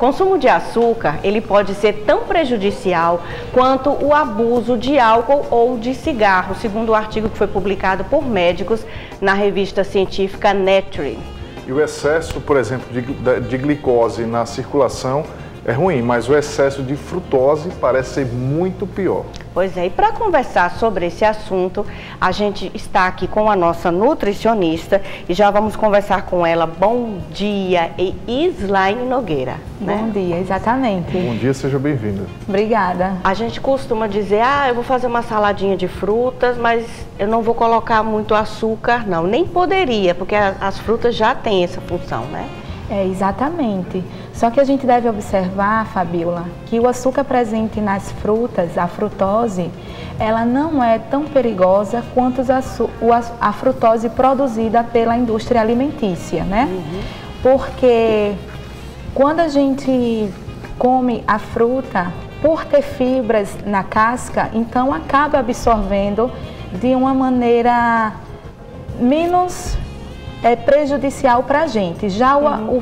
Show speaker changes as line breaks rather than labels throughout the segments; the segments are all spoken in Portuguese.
consumo de açúcar, ele pode ser tão prejudicial quanto o abuso de álcool ou de cigarro, segundo o artigo que foi publicado por médicos na revista científica Nature.
E o excesso, por exemplo, de glicose na circulação é ruim, mas o excesso de frutose parece ser muito pior.
Pois é, e para conversar sobre esse assunto, a gente está aqui com a nossa nutricionista e já vamos conversar com ela. Bom dia, Islaine Nogueira.
Bom dia, exatamente.
Bom dia, seja bem-vinda.
Obrigada.
A gente costuma dizer, eu vou fazer uma saladinha de frutas, mas eu não vou colocar muito açúcar, não. Nem poderia, porque as frutas já têm essa função, né?
Exatamente. Só que a gente deve observar, Fabíola, que o açúcar presente nas frutas, a frutose, ela não é tão perigosa quanto a frutose produzida pela indústria alimentícia, né? Porque quando a gente come a fruta, por ter fibras na casca, então acaba absorvendo de uma maneira menos prejudicial para a gente. Já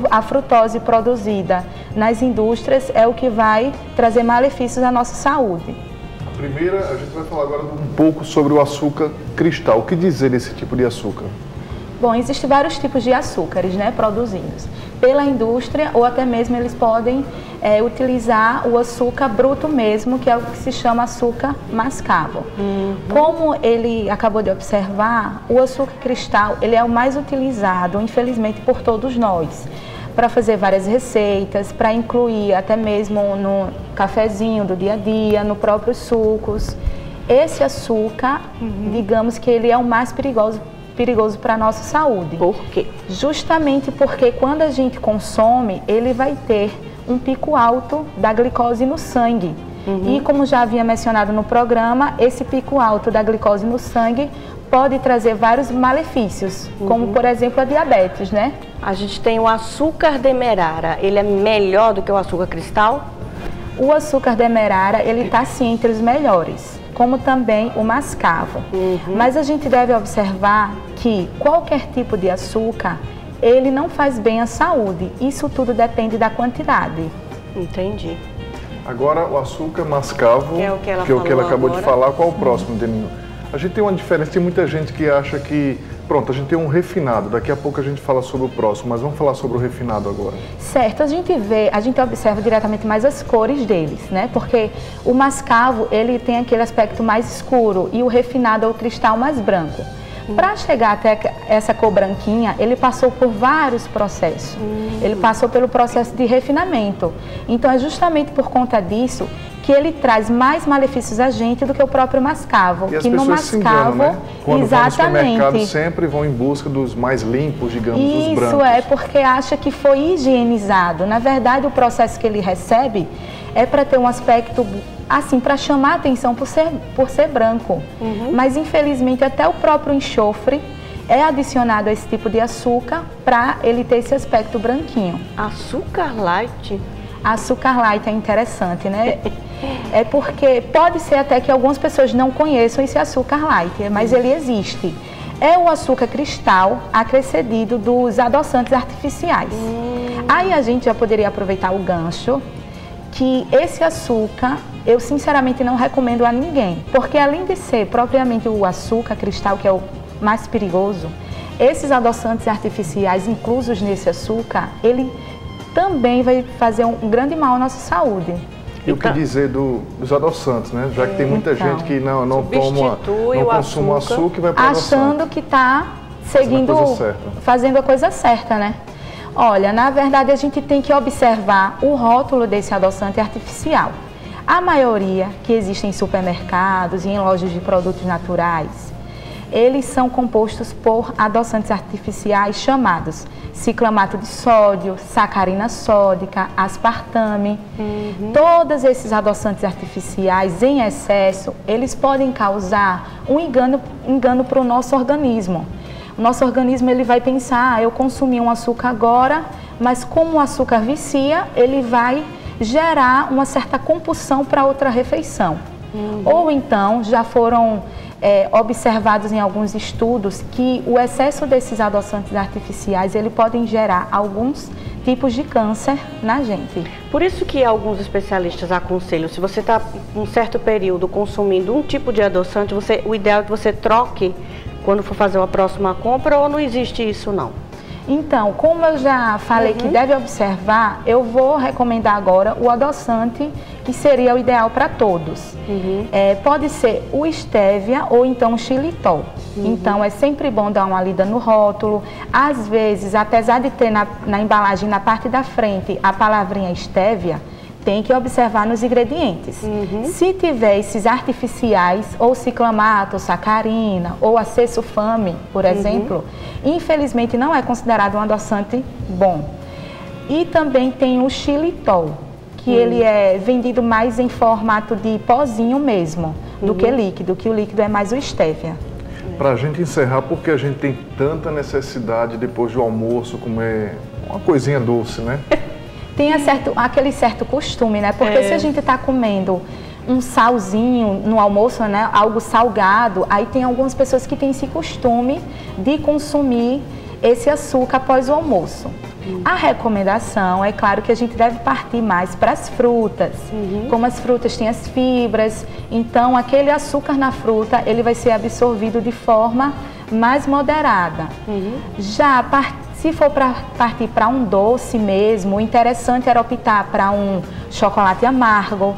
a frutose produzida nas indústrias é o que vai trazer malefícios à nossa saúde.
A primeira, a gente vai falar agora um pouco sobre o açúcar cristal. O que dizer desse tipo de açúcar?
Bom, existem vários tipos de açúcares, né, produzidos pela indústria, ou até mesmo eles podem utilizar o açúcar bruto mesmo, que é o que se chama açúcar mascavo. Como ele acabou de observar, o açúcar cristal ele é o mais utilizado, infelizmente, por todos nós, para fazer várias receitas, para incluir até mesmo no cafezinho do dia a dia, no próprios sucos. Esse açúcar, digamos que ele é o mais perigoso para a nossa saúde.
Por quê?
Justamente porque quando a gente consome, ele vai ter um pico alto da glicose no sangue. E como já havia mencionado no programa, esse pico alto da glicose no sangue pode trazer vários malefícios, como por exemplo a diabetes, né?
A gente tem o açúcar demerara, ele é melhor do que o açúcar cristal?
O açúcar demerara, ele está sim entre os melhores, como também o mascavo. Mas a gente deve observar que qualquer tipo de açúcar, ele não faz bem à saúde. Isso tudo depende da quantidade.
Entendi.
Agora o açúcar mascavo,
que é o que ela,
acabou de falar. Qual o próximo, Denino? A gente tem uma diferença, tem muita gente que acha que, pronto, a gente tem um refinado, daqui a pouco a gente fala sobre o próximo, mas vamos falar sobre o refinado agora.
Certo, a gente observa diretamente mais as cores deles, né? Porque o mascavo, ele tem aquele aspecto mais escuro e o refinado é o cristal mais branco. Para chegar até essa cor branquinha, ele passou por vários processos. Ele passou pelo processo de refinamento. Então é justamente por conta disso que ele traz mais malefícios a gente do que o próprio mascavo.
E as pessoas se enganam, né? Quando vão no supermercado,
exatamente,
sempre vão em busca dos mais limpos, digamos, os brancos.
Isso é porque acha que foi higienizado. Na verdade, o processo que ele recebe é para ter um aspecto, assim, para chamar a atenção por ser branco. Mas, infelizmente, até o próprio enxofre é adicionado a esse tipo de açúcar para ele ter esse aspecto branquinho.
Açúcar light?
Açúcar light é interessante, né? É porque pode ser até que algumas pessoas não conheçam esse açúcar light, mas ele existe. É o açúcar cristal acrescido dos adoçantes artificiais. Aí a gente já poderia aproveitar o gancho que esse açúcar eu sinceramente não recomendo a ninguém, porque além de ser propriamente o açúcar cristal, que é o mais perigoso, esses adoçantes artificiais inclusos nesse açúcar, ele também vai fazer um grande mal à nossa saúde.
E o que dizer dos adoçantes, né? Já que tem muita gente que não consome açúcar e vai para
achando que está fazendo a coisa certa, né? Olha, na verdade a gente tem que observar o rótulo desse adoçante artificial. A maioria que existe em supermercados e em lojas de produtos naturais, eles são compostos por adoçantes artificiais chamados ciclamato de sódio, sacarina sódica, aspartame. Todos esses adoçantes artificiais em excesso, eles podem causar um engano para o nosso organismo. O nosso organismo ele vai pensar, eu consumi um açúcar agora, mas como o açúcar vicia, ele vai gerar uma certa compulsão para outra refeição. Ou então, já foram observados em alguns estudos que o excesso desses adoçantes artificiais, ele podem gerar alguns tipos de câncer na gente.
Por isso que alguns especialistas aconselham, se você está um certo período consumindo um tipo de adoçante, o ideal é que você troque quando for fazer uma próxima compra, ou não existe isso não?
Então, como eu já falei que deve observar, eu vou recomendar agora o adoçante, que seria o ideal para todos. Pode ser o Stevia ou então o xilitol. Então, é sempre bom dar uma lida no rótulo. Às vezes, apesar de ter na embalagem, na parte da frente, a palavrinha Stevia, tem que observar nos ingredientes. Se tiver esses artificiais, ou ciclamato, ou sacarina, ou acesulfame, por exemplo, infelizmente não é considerado um adoçante bom. E também tem o xilitol, que ele é vendido mais em formato de pozinho mesmo, do que líquido, que o líquido é mais o Stevia.
Para a gente encerrar, porque a gente tem tanta necessidade depois do almoço comer uma coisinha doce, né?
Tem aquele certo costume, né? Porque se a gente está comendo um salzinho no almoço, né? Algo salgado, aí tem algumas pessoas que têm esse costume de consumir esse açúcar após o almoço. A recomendação é claro que a gente deve partir mais para as frutas. Como as frutas têm as fibras, então aquele açúcar na fruta ele vai ser absorvido de forma mais moderada. Já se for para partir para um doce mesmo, o interessante era optar para um chocolate amargo.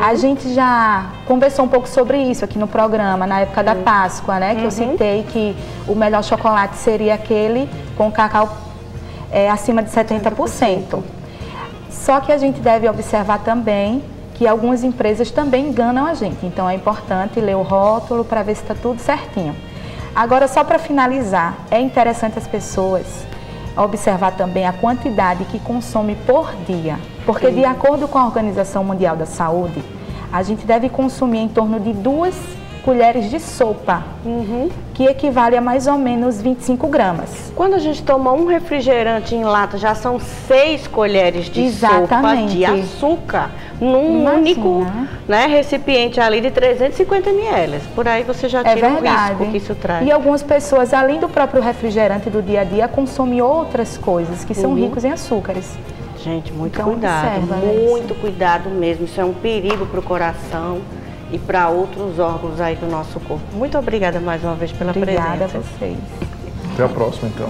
A gente já conversou um pouco sobre isso aqui no programa, na época da Páscoa, né? Que eu citei que o melhor chocolate seria aquele com cacau acima de 70%. Só que a gente deve observar também que algumas empresas também enganam a gente. Então é importante ler o rótulo para ver se está tudo certinho. Agora, só para finalizar, é interessante as pessoas observar também a quantidade que consome por dia. Porque de acordo com a Organização Mundial da Saúde, a gente deve consumir em torno de 2 colheres de sopa, que equivale a mais ou menos 25 gramas.
Quando a gente toma um refrigerante em lata, já são 6 colheres de sopa de açúcar num único recipiente ali de 350 ml. Por aí você já tira o risco que isso traz.
E algumas pessoas, além do próprio refrigerante do dia a dia, consomem outras coisas que são ricos em açúcares.
Gente, muito cuidado, muito cuidado mesmo. Isso é um perigo para o coração e para outros órgãos aí do nosso corpo. Muito obrigada mais uma vez pela presença.
Obrigada a vocês.
Até a próxima, então.